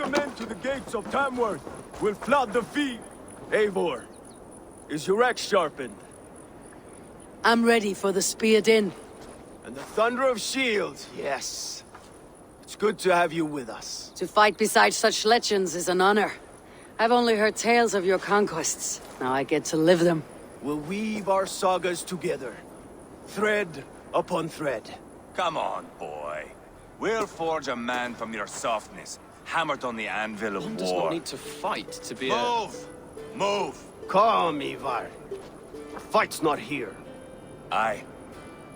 your men to the gates of Tamworth. We'll flood the field. Eivor, is your axe sharpened? I'm ready for the spear din. And the thunder of shields, yes. It's good to have you with us. To fight beside such legends is an honor. I've only heard tales of your conquests. Now I get to live them. We'll weave our sagas together. Thread upon thread. Come on, boy. We'll forge a man from your softness, hammered on the anvil of One war. does not need to fight to be Move! Move! Calm, Ivar. Our fight's not here. Aye.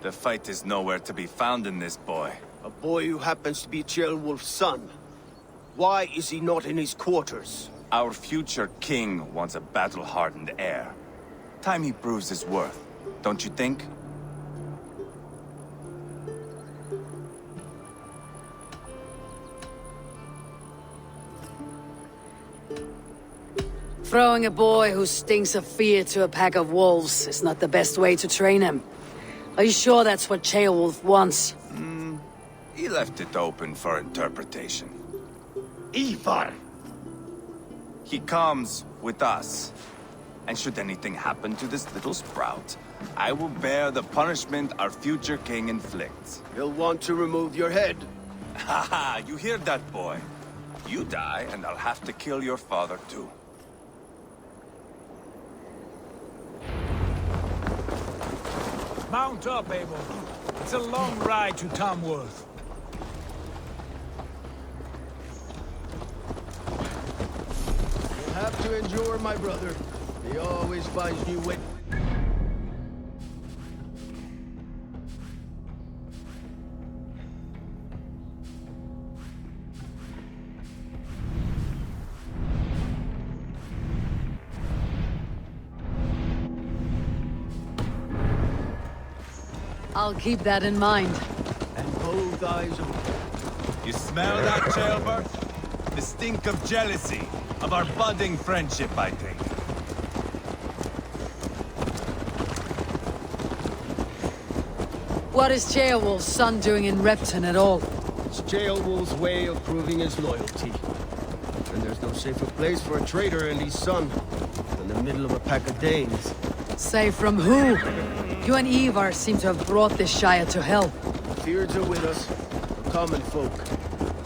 The fight is nowhere to be found in this boy. A boy who happens to be Ceolwulf's son. Why is he not in his quarters? Our future king wants a battle-hardened heir. Time he proves his worth, don't you think? Throwing a boy who stinks of fear to a pack of wolves is not the best way to train him. Are you sure that's what Ceolwulf wants? He left it open for interpretation. Ivar! He comes with us. And should anything happen to this little sprout, I will bear the punishment our future king inflicts. He'll want to remove your head. Haha, you hear that, boy? You die, and I'll have to kill your father, too. Mount up, Abel. It's a long ride to Tamworth. You'll have to endure, my brother. He always finds new ways. I'll keep that in mind. And both eyes open. You smell that, Ceolbert? The stink of jealousy, of our budding friendship, I think. What is Ceolwulf's son doing in Repton at all? It's Ceolwulf's way of proving his loyalty. And there's no safer place for a traitor and his son than the middle of a pack of Danes. Say from who? You and Ivar seem to have brought this Shire to hell. The Fyrds are with us, the common folk.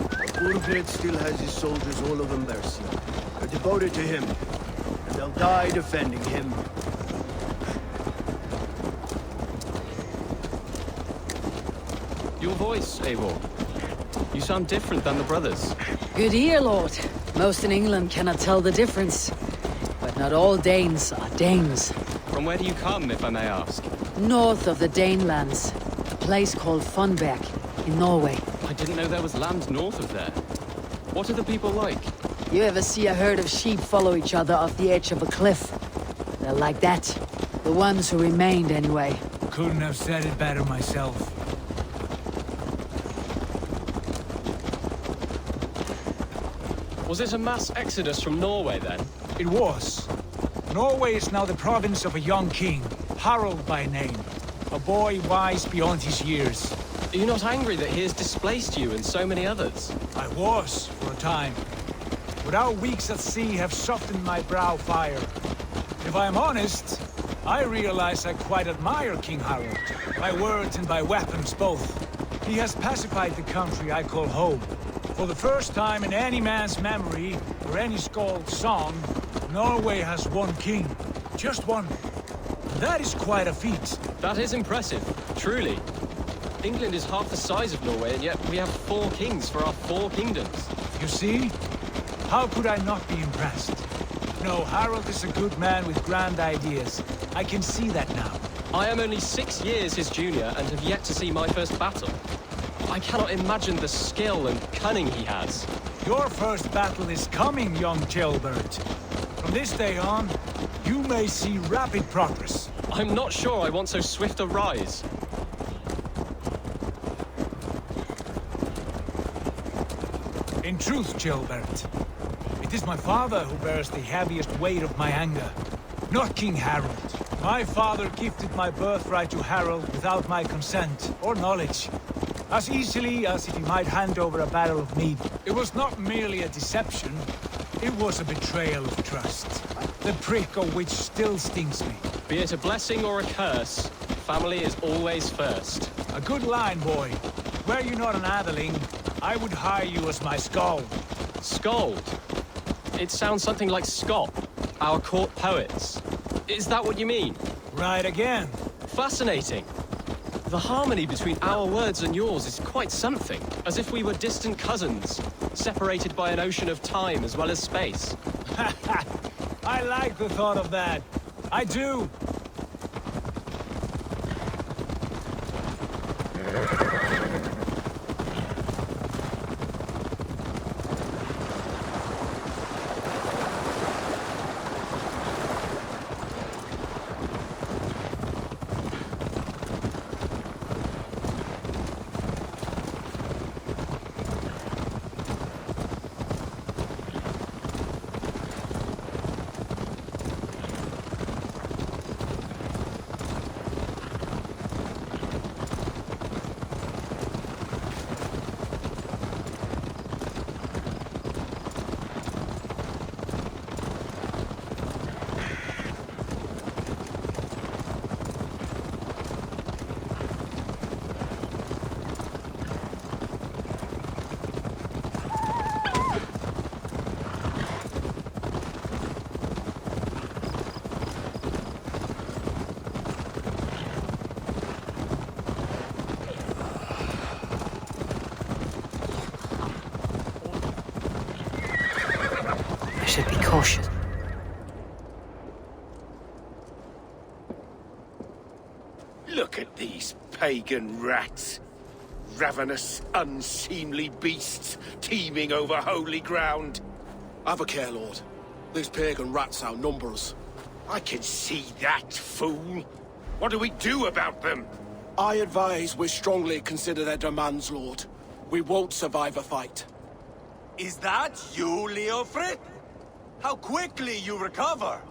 But Urbrid still has his soldiers all over mercy. They're devoted to him, and they'll die defending him. Your voice, Eivor. You sound different than the brothers. Good ear, Lord. Most in England cannot tell the difference. But not all Danes are Danes. From where do you come, if I may ask? North of the Danelands, a place called Funberg, in Norway. I didn't know there was land north of there. What are the people like? You ever see a herd of sheep follow each other off the edge of a cliff? They're like that. The ones who remained, anyway. Couldn't have said it better myself. Was it a mass exodus from Norway, then? It was. Norway is now the province of a young king, Harald by name. A boy wise beyond his years. Are you not angry that he has displaced you and so many others? I was, for a time. But our weeks at sea have softened my brow fire. If I am honest, I realize I quite admire King Harald. By words and by weapons both. He has pacified the country I call home. For the first time in any man's memory, or any skald's song, Norway has one king. Just one. That is quite a feat. That is impressive, truly. England is half the size of Norway, and yet we have 4 kings for our 4 kingdoms. You see? How could I not be impressed? No, Harald is a good man with grand ideas. I can see that now. I am only 6 years his junior and have yet to see my first battle. I cannot imagine the skill and cunning he has. Your first battle is coming, young Ceolbert. From this day on, you may see rapid progress. I'm not sure I want so swift a rise. In truth, Ceolbert, it is my father who bears the heaviest weight of my anger, not King Harald. My father gifted my birthright to Harald without my consent or knowledge. as easily as if he might hand over a barrel of meat. It was not merely a deception, it was a betrayal of trust. The prick of which still stings me. Be it a blessing or a curse, family is always first. A good line, boy. Were you not an atheling, I would hire you as my skald. Scold? It sounds something like Scott, our court poets. Is that what you mean? Right again. Fascinating. The harmony between our words and yours is quite something. As if we were distant cousins, separated by an ocean of time as well as space. I like the thought of that. I do. I should be cautious. Look at these pagan rats. Ravenous, unseemly beasts teeming over holy ground. Have a care, Lord. These pagan rats outnumber us. I can see that, fool. What do we do about them? I advise we strongly consider their demands, Lord. We won't survive a fight. Is that you, Leofrid? How quickly you recover!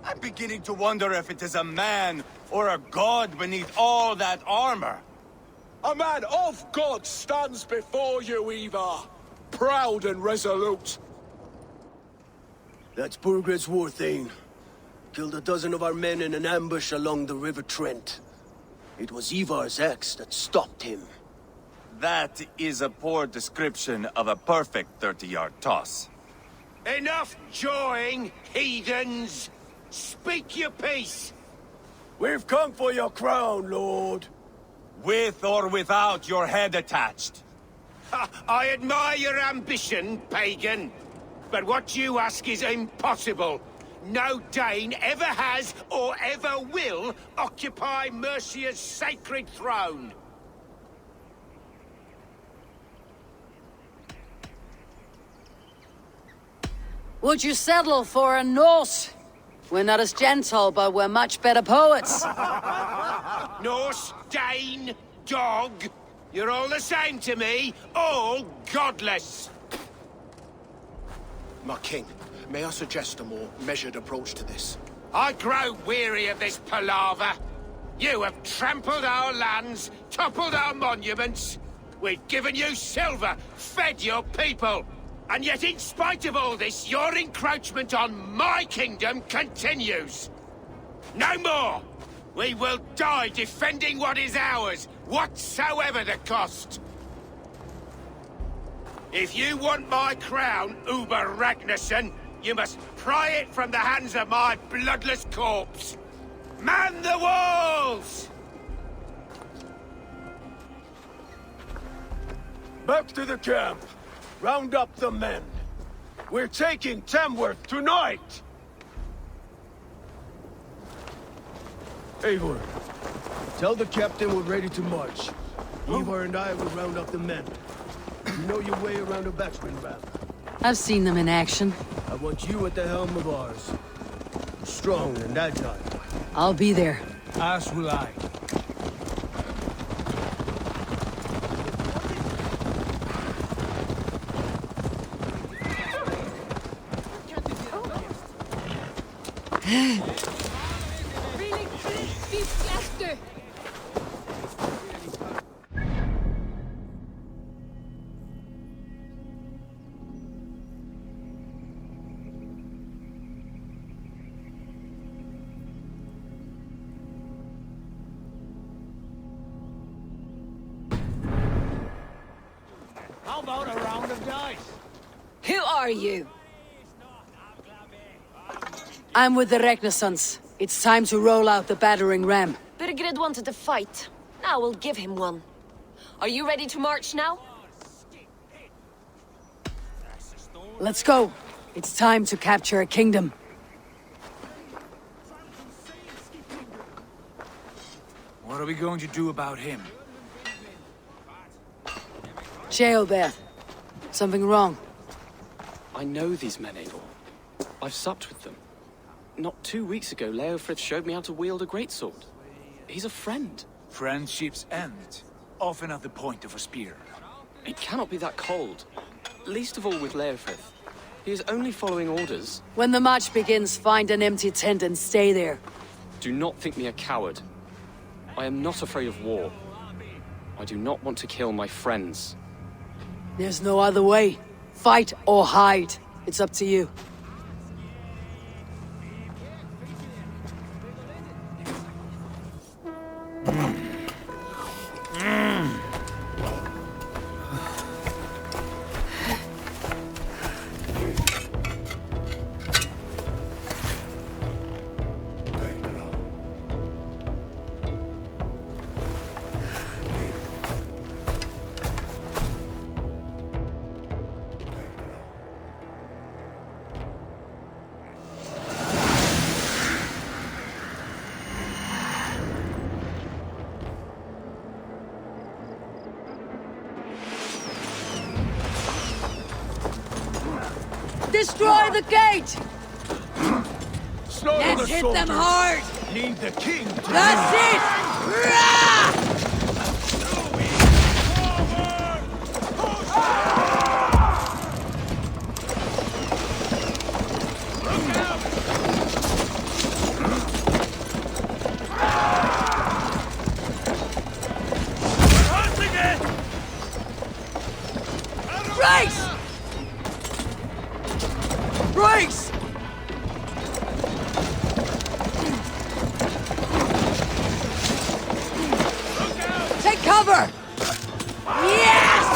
I'm beginning to wonder if it is a man or a god beneath all that armor. A man of God stands before you, Eva. Proud and resolute. That's Burgred's war thane. Killed a dozen of our men in an ambush along the River Trent. It was Ivar's axe that stopped him. That is a poor description of a perfect 30-yard toss. Enough jawing, heathens! Speak your piece! We've come for your crown, Lord. With or without your head attached. Ha, I admire your ambition, pagan. But what you ask is impossible. No Dane ever has or ever will occupy Mercia's sacred throne. Would you settle for a Norse? We're not as gentle, but we're much better poets. Norse, Dane, dog. You're all the same to me. All godless. My king, may I suggest a more measured approach to this? I grow weary of this palaver. You have trampled our lands, toppled our monuments. We've given you silver, fed your people. And yet, in spite of all this, your encroachment on my kingdom continues. No more! We will die defending what is ours, whatsoever the cost. If you want my crown, Uber Ragnarsson, you must pry it from the hands of my bloodless corpse. Man the walls! Back to the camp. Round up the men. We're taking Tamworth tonight! Eivor, tell the captain we're ready to march. Eivor and I will round up the men. You know your way around a batsman ramp. I've seen them in action. I want you at the helm of ours. Strong and agile. I'll be there. As will I. How about a round of dice? Who are you? I'm with the Renaissance. It's time to roll out the battering ram. Birgrid wanted to fight. Now we'll give him one. Are you ready to march now? Let's go. It's time to capture a kingdom. What are we going to do about him? Jailbeth. Something wrong. I know these men, Abel. I've supped with them. Not 2 weeks ago, Leofrith showed me how to wield a greatsword. He's a friend. Friendships end, often at the point of a spear. It cannot be that cold. Least of all with Leofrith. He is only following orders. When the march begins, find an empty tent and stay there. Do not think me a coward. I am not afraid of war. I do not want to kill my friends. There's no other way. Fight or hide. It's up to you. Destroy the gate! Slaughter Let's the hit soldiers. them hard! Lead the king to That's it! Rah! Brace! Brace! Take cover! Yes!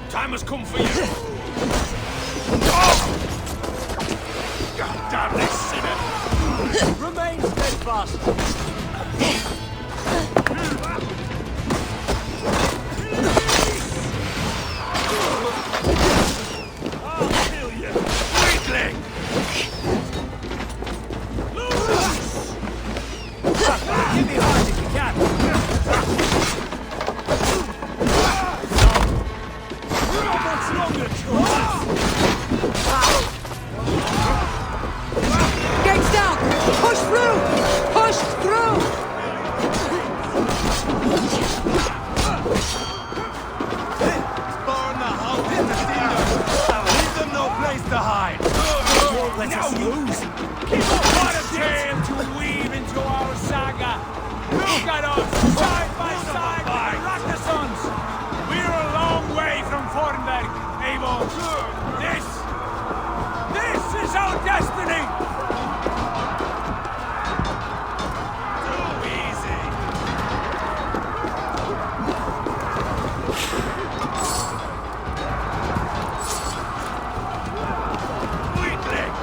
Time has come for you! God damn this sinner! remain steadfast. I'll kill you! Weakling! Give me heart if you can. Not much longer, Troll. Gates down! Push through! Push through! Burn the house in the cedar! Leave them no place to hide! Let us lose. What a tale to weave into our saga! Look at us, side by side with the Ragnarsons! We're a long way from Fornberg, Eivor. This is our destiny! Too easy! Weakling!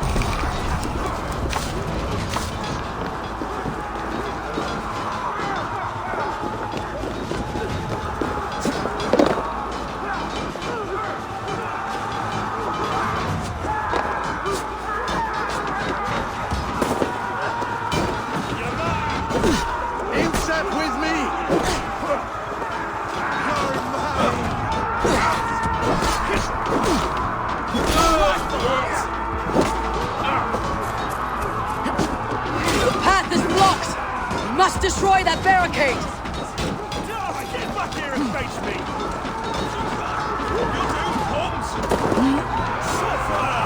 Inset with me! You're mine! The path is blocked! We must destroy that barricade! Get back here and face me! You two bums! Suffer!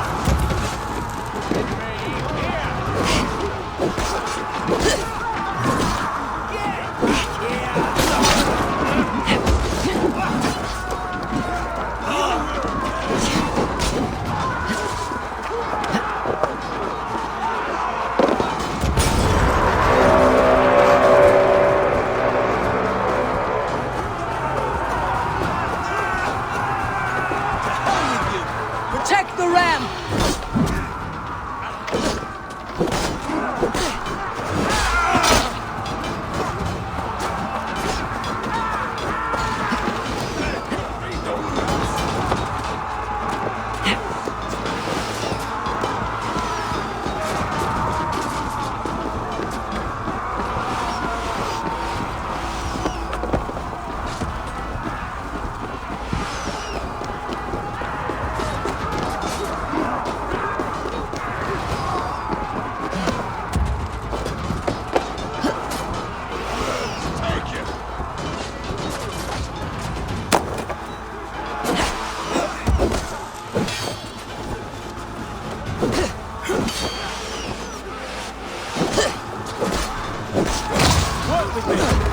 Protect the ram!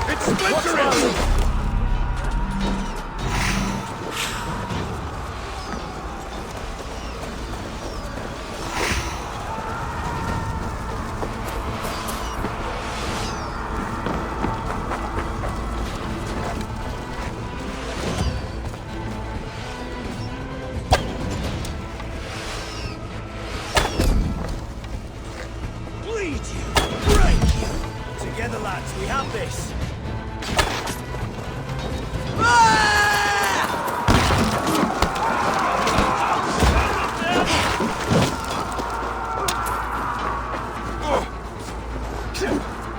It's splintering! Bleed you! Break you! Together, lads, we have this!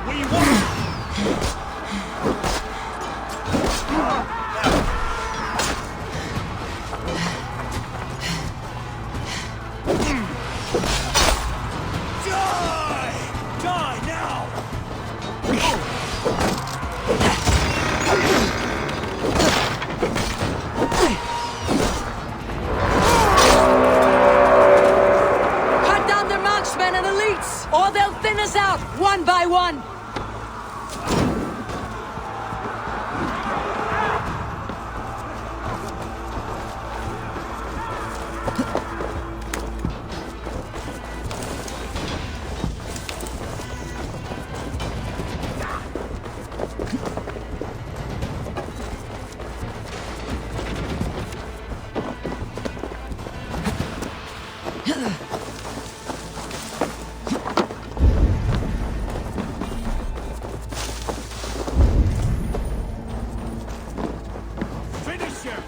We won! Die now! Cut down their marksmen and elites, or they'll thin us out, one by one! Finish him!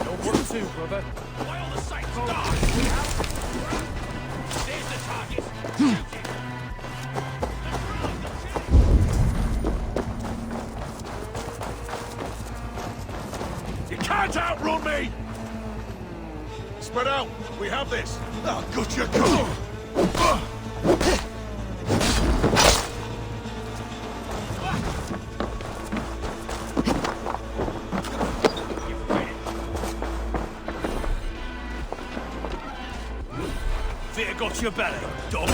No work too, brother. Why all the sights die? We have... There's the target! Shoot it! You can't outrun me! Spread out! We have this! Oh, good you go! Fear got your belly, dog.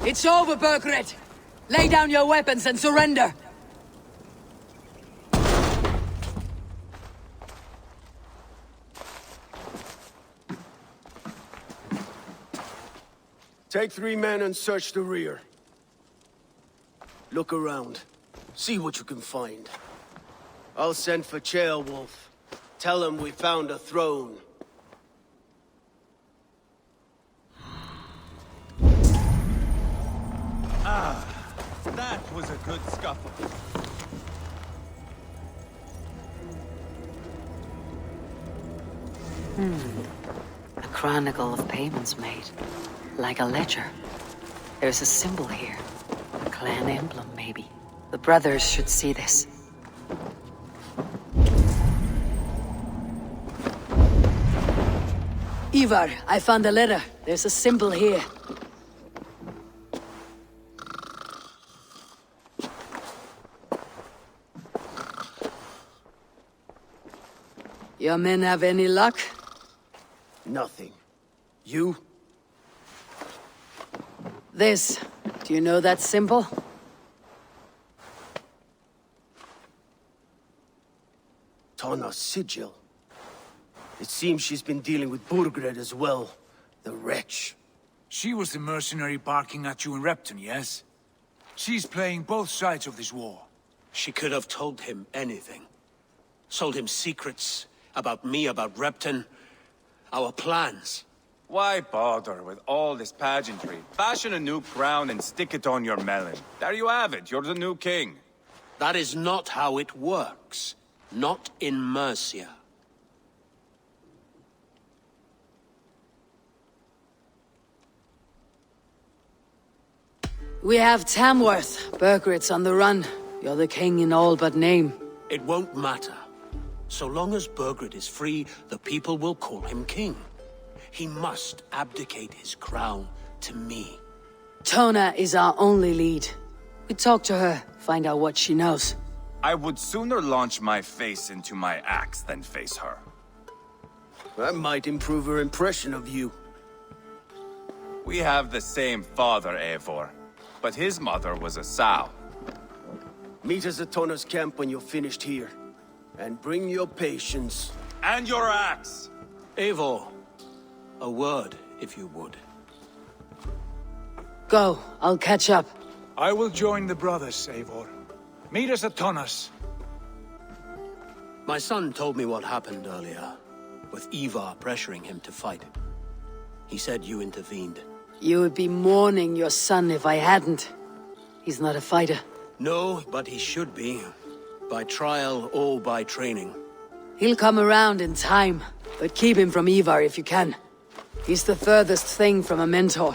It's over, Burgred! Lay down your weapons and surrender! Take 3 men and search the rear. Look around. See what you can find. I'll send for Ceolwulf. Tell him we found a throne. That was a good scuffle. A chronicle of payments made. Like a ledger. There's a symbol here. A clan emblem, maybe. The brothers should see this. Ivar, I found a letter. There's a symbol here. Your men have any luck? Nothing. You? This. Do you know that symbol? Tana's sigil. It seems she's been dealing with Burgred as well. The wretch. She was the mercenary barking at you in Repton, yes? She's playing both sides of this war. She could have told him anything. Sold him secrets about me, about Repton, our plans. Why bother with all this pageantry? Fashion a new crown and stick it on your melon. There you have it, you're the new king. That is not how it works. Not in Mercia. We have Tamworth. Burgred's on the run. You're the king in all but name. It won't matter. So long as Burgred is free, the people will call him king. He must abdicate his crown to me. Tona is our only lead. We talk to her, find out what she knows. I would sooner launch my face into my axe than face her. That might improve her impression of you. We have the same father, Eivor, but his mother was a sow. Meet us at Tona's camp when you're finished here. And bring your patience. And your axe! Eivor, a word, if you would. Go, I'll catch up. I will join the brothers, Eivor. Meet us at Tonas. My son told me what happened earlier, with Ivar pressuring him to fight. He said you intervened. You would be mourning your son if I hadn't. He's not a fighter. No, but he should be. By trial or by training. He'll come around in time, but keep him from Ivar if you can. He's the furthest thing from a mentor.